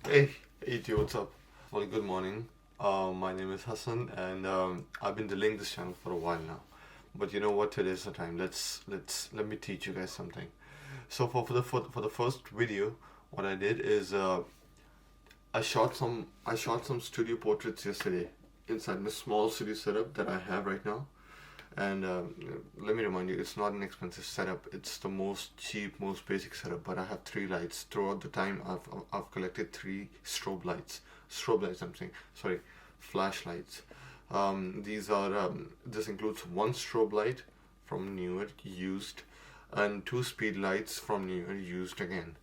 Hey, what's up? Well, good morning. My name is Hassan, and I've been delaying this channel for a while now. But you know what? Today's the time. Let me teach you guys something. So for the first video, what I did is I shot some studio portraits yesterday inside my small studio setup that I have right now. And let me remind you, it's not an expensive setup. It's the most cheap, most basic setup. But I have three lights. Throughout the time, I've collected three strobe lights. Strobe lights, I'm saying. Sorry, flashlights. This includes one strobe light from newer, used, and two speed lights from newer, used again.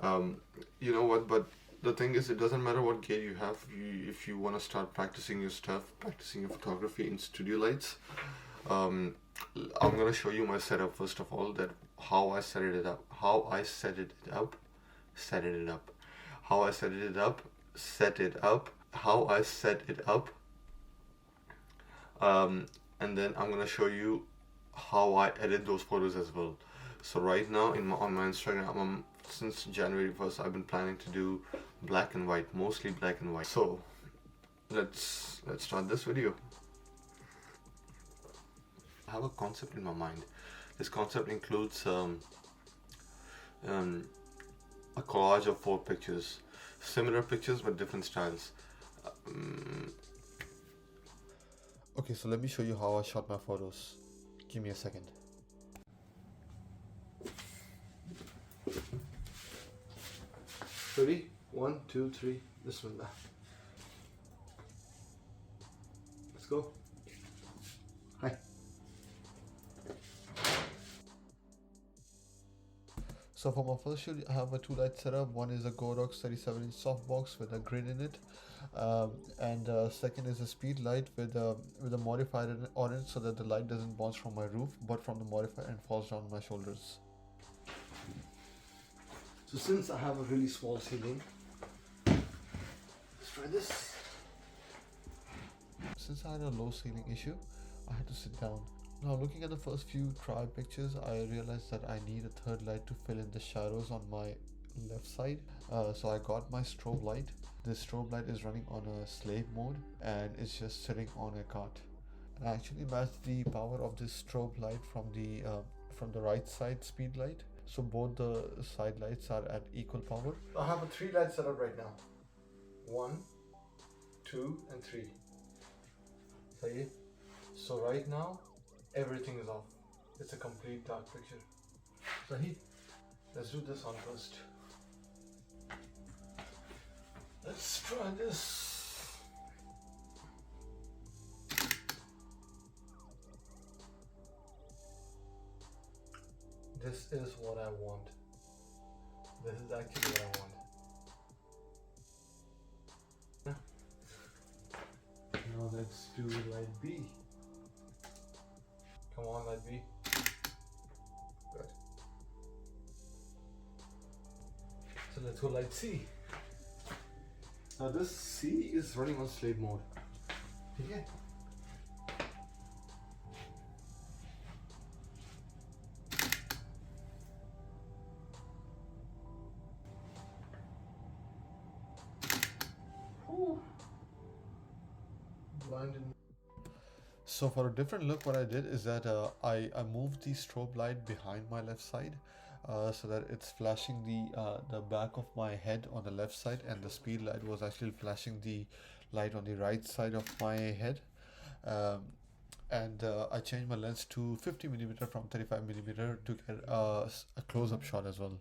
Um, you know what? But the thing is, it doesn't matter what gear you have. If you want to start practicing your stuff, practicing your photography in studio lights, um, I'm gonna show you my setup first of all. That how I set it up, how I set it up, set it up, how I set it up, set it up, how I set it up, um, and then I'm gonna show you how I edit those photos as well. So right now on my Instagram, since January 1st, I've been planning to do black and white, mostly black and white. So let's start this video. I have a concept in my mind. This concept includes um, a collage of four pictures, similar pictures but different styles. Um, okay, so let me show you how I shot my photos. Give me a second. Ready? 1, 2, 3. This one. Let's go. Hi. So for my first shoot, I have a two light setup. One is a Godox 37-inch softbox with a grid in it, and second is a speed light with a modifier on it, so that the light doesn't bounce from my roof, but from the modifier and falls down my shoulders. So since I have a really small ceiling, let's try this. Since I had a low ceiling issue, I had to sit down. Now looking at the first few try pictures, I realized that I need a third light to fill in the shadows on my left side. So I got my strobe light. This strobe light is running on a slave mode and it's just sitting on a cart. And I actually matched the power of this strobe light from the right side speed light. So both the side lights are at equal power. I have a three light setup right now. 1, 2, and 3. Okay. So right now everything is off. It's a complete dark picture. Sahi, let's do this on first. Let's try this. This is what I want. This is actually what I want. Now let's do light B. Come on, light B. Good. So let's go light C. Now this C is running on slave mode. Okay. Blinded. So for a different look, what I did is that I moved the strobe light behind my left side, so that it's flashing the back of my head on the left side, and the speed light was actually flashing the light on the right side of my head. Um, and I changed my lens to 50mm from 35mm to get a close-up shot as well.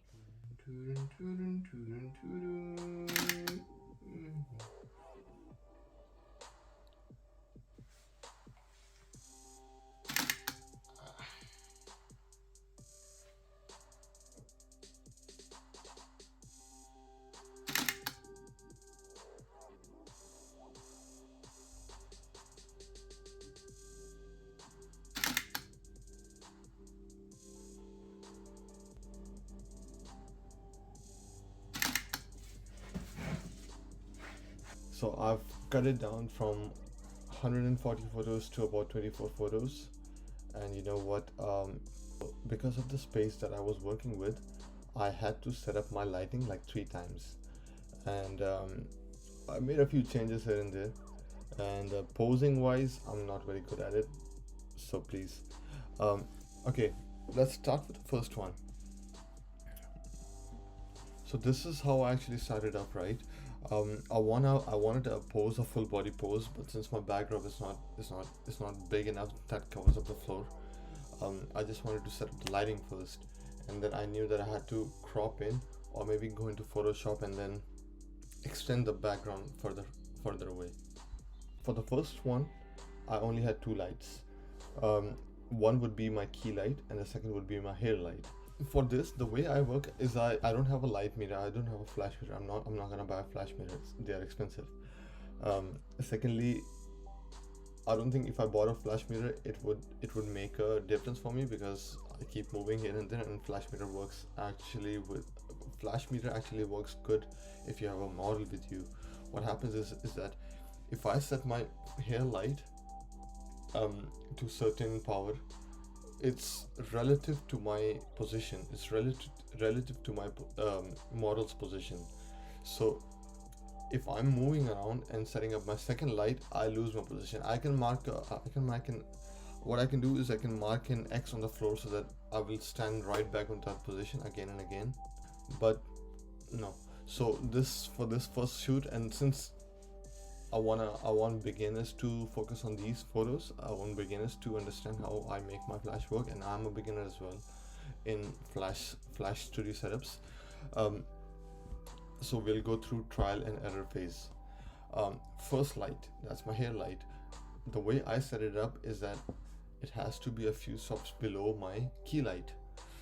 So I've cut it down from 140 photos to about 24 photos. And you know what? Because of the space that I was working with, I had to set up my lighting like 3 times. and I made a few changes here and there. And posing wise, I'm not very good at it, so please. Um, okay, let's start with the first one. So this is how I actually started up, right? I wanted to pose a full body pose, but since my backdrop is not big enough that covers up the floor, I just wanted to set up the lighting first, and then I knew that I had to crop in, or maybe go into Photoshop and then extend the background further away. For the first one, I only had two lights. Um, One would be my key light, and the second would be my hair light. For this, the way I work is I don't have a light mirror. I don't have a flash mirror. I'm not gonna buy a flash mirror. They are expensive. Secondly, I don't think if I bought a flash mirror, it would make a difference for me, because I keep moving here and there, and flash mirror actually works good if you have a model with you. What happens is that if I set my hair light to certain power, it's relative to my position. It's relative to my model's position. So if I'm moving around and setting up my second light, I lose my position. What I can do is I can mark an X on the floor so that I will stand right back on that position again and again. But no. So this for this first shoot, and since I want beginners to focus on these photos. I want beginners to understand how I make my flash work, and I'm a beginner as well in Flash Studio setups. Um, so we'll go through trial and error phase. First light, that's my hair light. The way I set it up is that it has to be a few stops below my key light.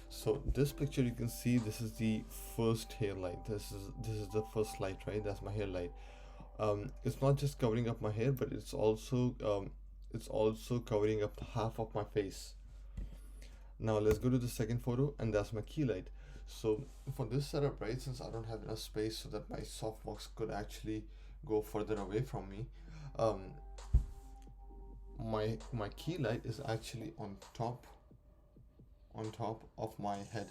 So this picture, you can see this is the first hair light. This is the first light, right? That's my hair light. It's not just covering up my hair, but it's also covering up the half of my face. Now let's go to the second photo, and that's my key light. So for this setup, right, since I don't have enough space so that my softbox could actually go further away from me, um, my key light is actually on top of my head.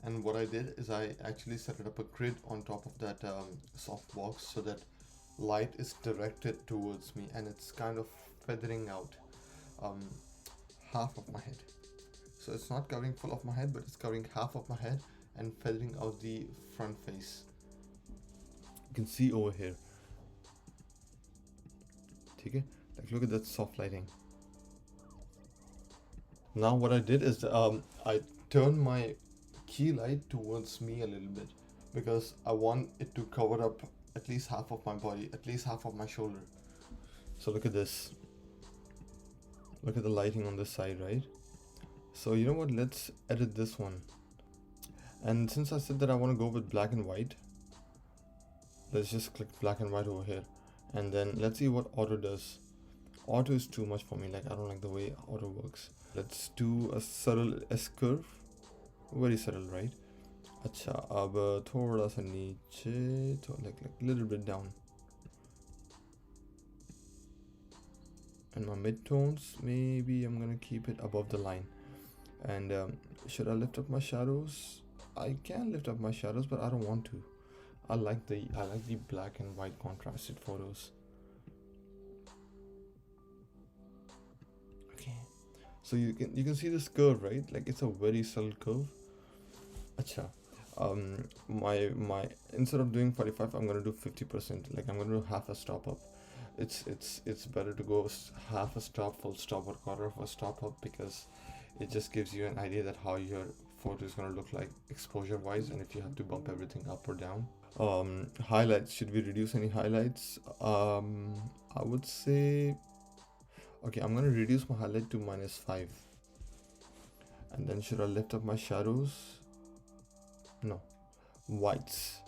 And what I did is I actually set it up a grid on top of that softbox, so that light is directed towards me, and it's kind of feathering out um, half of my head. So it's not covering full of my head, but it's covering half of my head and feathering out the front face. You can see over here. Okay, like look at that soft lighting. Now what I did is I turned my key light towards me a little bit, because I want it to cover up at least half of my body, at least half of my shoulder. So look at this. Look at the lighting on this side, right? So you know what? Let's edit this one. And since I said that I want to go with black and white, let's just click black and white over here. And then let's see what auto does. Auto is too much for me. Like, I don't like the way auto works. Let's do a subtle S curve. Very subtle, right? अच्छा, अब थोड़ा सा नीचे, तो like little bit down. And my midtones, maybe I'm gonna keep it above the line. And should I lift up my shadows? I can lift up my shadows, but I don't want to. I like the black and white contrasted photos. Okay, so you can see this curve, right? Like, it's a very subtle curve. Acha. My instead of doing 45, I'm gonna do 50%. Like, I'm gonna do half a stop up. It's better to go half a stop, full stop, or quarter of a stop up, because it just gives you an idea that how your photo is gonna look like exposure wise, and if you have to bump everything up or down. Highlights, should we reduce any highlights? I would say, okay, I'm gonna reduce my highlight to -5. And then should I lift up my shadows? No. Whites.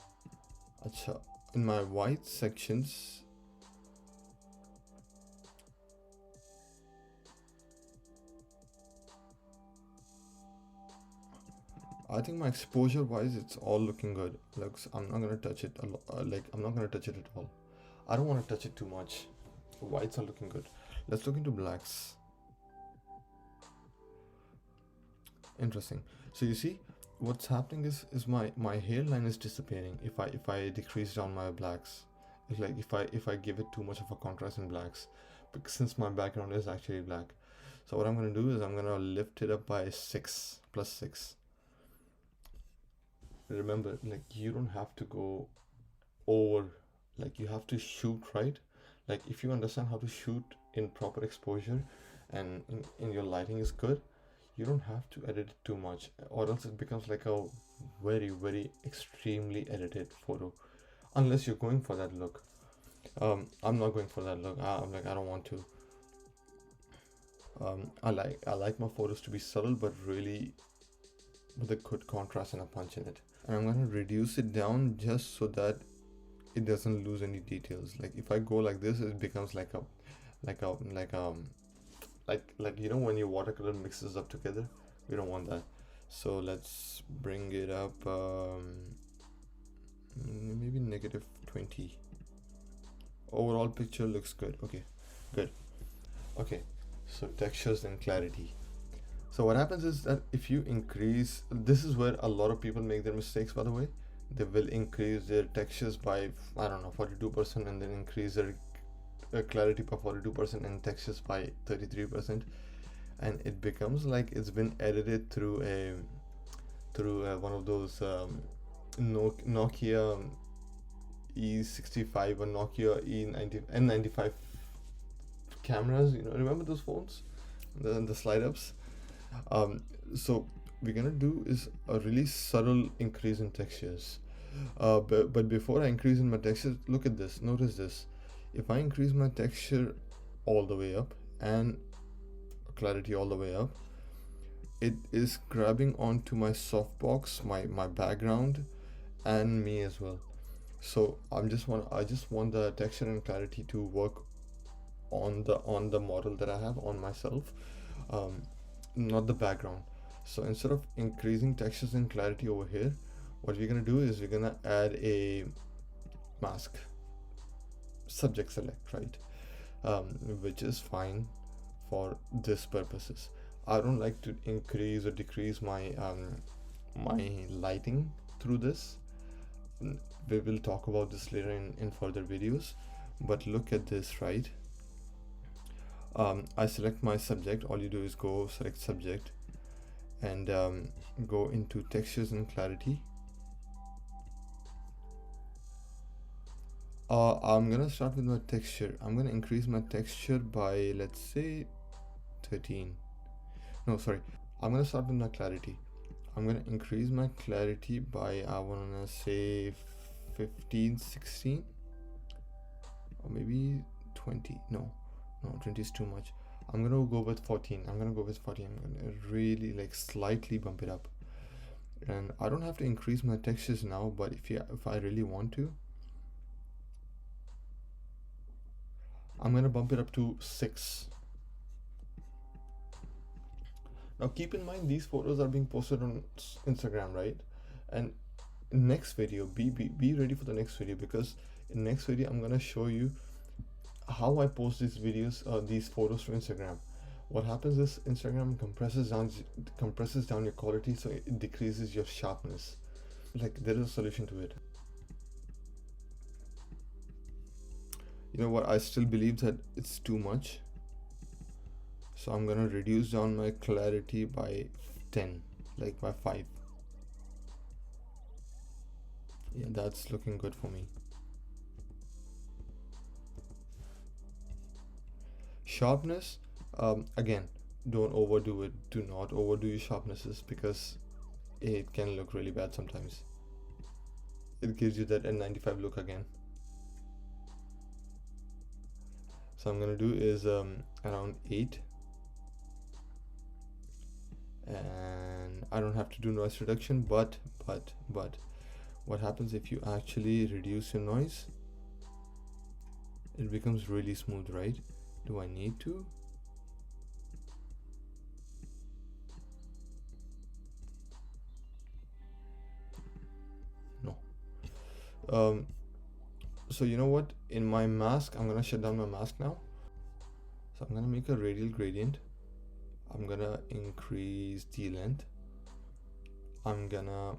Acha. In my white sections, I think my exposure wise, it's all looking good. Like, I'm not gonna touch it I'm not gonna touch it at all. I don't want to touch it too much. Whites are looking good. Let's look into blacks. Interesting. So you see, what's happening is my hairline is disappearing if I decrease down my blacks. It's like if I give it too much of a contrast in blacks, because since my background is actually black. So what I'm gonna do is I'm gonna lift it up by 6 plus 6. Remember, like, you don't have to go over, like, you have to shoot right. Like, if you understand how to shoot in proper exposure and in your lighting is good, you don't have to edit it too much, or else it becomes like a very very extremely edited photo, unless you're going for that look. I'm not going for that look. I'm like, I don't want to. I like my photos to be subtle but really with a good contrast and a punch in it. And I'm gonna reduce it down just so that it doesn't lose any details. Like, if I go like this, it becomes like a like a like you know when your watercolor mixes up together. We don't want that. So let's bring it up, maybe negative 20. Overall picture looks good. Okay, good. Okay, so textures and clarity. So what happens is that if you increase, this is where a lot of people make their mistakes, by the way. They will increase their textures by, I don't know, 42%, and then increase their clarity by 42% and textures by 33%, and it becomes like it's been edited through one of those Nokia E65 or Nokia N95 cameras. Remember those phones, the slide ups. So we're gonna do is a really subtle increase in textures. But before I increase in my texture, look at this. Notice this. If I increase my texture all the way up and clarity all the way up, it is grabbing onto my softbox, my background, and me as well. So I just want the texture and clarity to work on the model that I have on myself, not the background. So instead of increasing textures and clarity over here, what we're gonna do is we're gonna add a mask, subject select, right? Which is fine for this purposes. I don't like to increase or decrease my lighting through this. We will talk about this later in further videos, but look at this, right? I select my subject. All you do is go select subject and go into textures and clarity. I'm gonna start with my texture. I'm gonna increase my texture by, let's say, 13. No, sorry. I'm gonna start with my clarity. I'm gonna increase my clarity by, I wanna say, 15, 16, or maybe 20. No, 20 is too much. I'm gonna go with 14. I'm gonna really, like, slightly bump it up. And I don't have to increase my textures now, but if I really want to, I'm gonna bump it up to 6. Now keep in mind, these photos are being posted on Instagram, right? And next video, be ready for the next video, because in next video I'm gonna show you how I post these videos, these photos to Instagram. What happens is Instagram compresses down your quality, so it decreases your sharpness. Like, there is a solution to it. You know what? I still believe that it's too much. So I'm gonna reduce down my clarity by 10, like by 5. Yeah, that's looking good for me. Sharpness, again, don't overdo it. Do not overdo your sharpnesses, because it can look really bad sometimes. It gives you that N95 look again. So I'm gonna do is around 8. And I don't have to do noise reduction, but what happens if you actually reduce your noise? It becomes really smooth, right? Do I need to? No. So you know what? In my mask, I'm gonna shut down my mask now. So I'm gonna make a radial gradient. I'm gonna increase the length. I'm gonna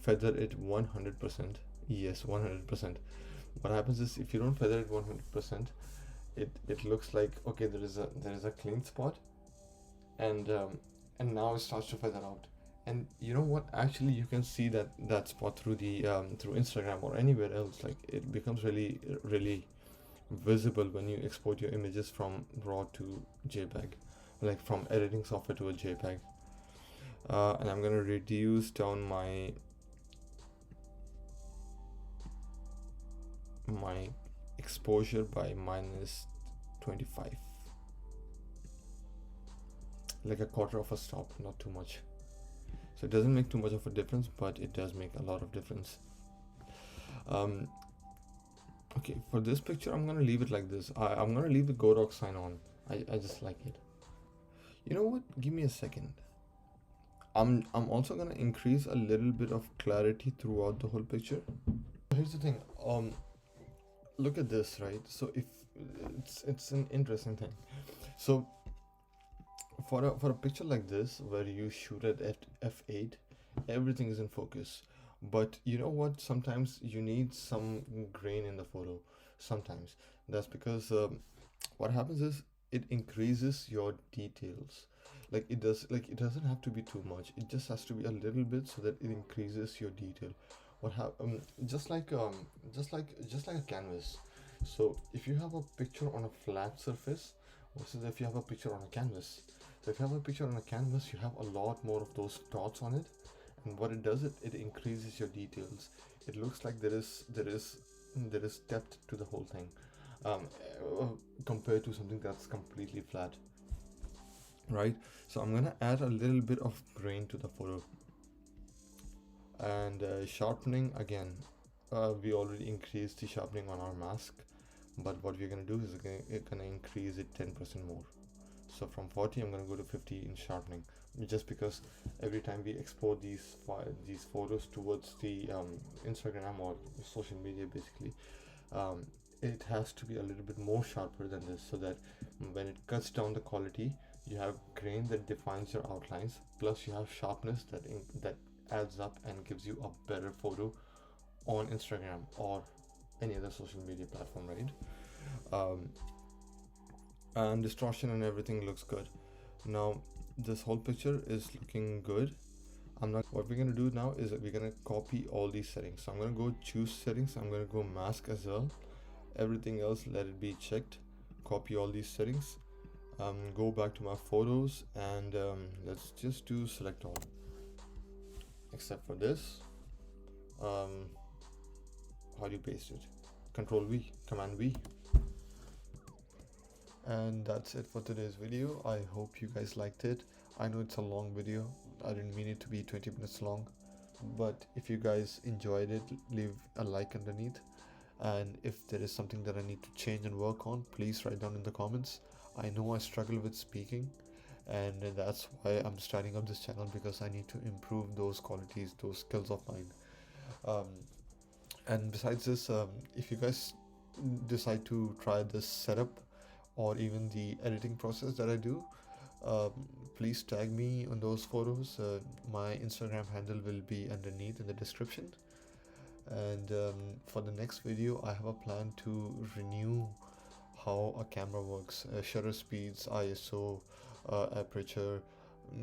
feather it 100%. Yes, 100%. What happens is, if you don't feather it 100%, it looks like, okay, there is a clean spot, and now it starts to feather out. And you know what, actually you can see that spot through the through Instagram or anywhere else. Like, it becomes really really visible when you export your images from raw to JPEG, like from editing software to a JPEG. And I'm gonna reduce down my exposure by -25, like a quarter of a stop, not too much. So it doesn't make too much of a difference, but it does make a lot of difference. um okay, for this picture I'm gonna leave it like this. I'm gonna leave the Godok sign on. I just like it. You know what, give me a second. I'm also gonna increase a little bit of clarity throughout the whole picture. Here's the thing. Look at this, right? So if it's an interesting thing. So for a picture like this, where you shoot at f8, everything is in focus. But you know what, sometimes you need some grain in the photo. Sometimes that's because what happens is, it increases your details. Like, it doesn't have to be too much, it just has to be a little bit, so that it increases your detail. Just like a canvas. So if you have a picture on a flat surface versus if you have a picture on a canvas. So if you have a picture on a canvas, you have a lot more of those dots on it, and what it does, it increases your details. It looks like there is depth to the whole thing, um, uh, compared to something that's completely flat, right? So I'm gonna add a little bit of grain to the photo. And sharpening again, we already increased the sharpening on our mask, but what we're gonna do is gonna increase it 10% more. So from 40 I'm gonna go to 50 in sharpening, just because every time we export these photos towards the Instagram or social media, basically, it has to be a little bit more sharper than this, so that when it cuts down the quality, you have grain that defines your outlines, plus you have sharpness that adds up and gives you a better photo on Instagram or any other social media platform, right? um, and distortion and everything looks good. Now this whole picture is looking good. What we're gonna do now is that we're gonna copy all these settings. So I'm gonna go choose settings, I'm gonna go mask as well, everything else let it be checked, copy all these settings, go back to my photos, and let's just do select all, except for this. How do you paste it? Control V, Command V. And that's it for today's video. I hope you guys liked it. I know it's a long video, I didn't mean it to be 20 minutes long, but if you guys enjoyed it, leave a like underneath, and if there is something that I need to change and work on, please write down in the comments. I know I struggle with speaking, and that's why I'm starting up this channel, because I need to improve those qualities, those skills of mine. And besides this, if you guys decide to try this setup or even the editing process that I do, um, please tag me on those photos. My Instagram handle will be underneath in the description. And for the next video, I have a plan to renew how a camera works, shutter speeds, ISO, aperture,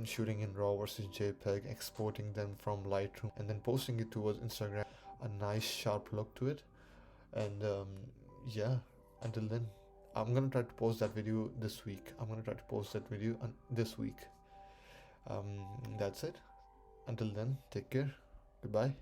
shooting in RAW versus JPEG, exporting them from Lightroom, and then posting it towards Instagram. A nice sharp look to it. And yeah, until then, I'm gonna try to post that video this week. This week. That's it. Until then, take care. Goodbye.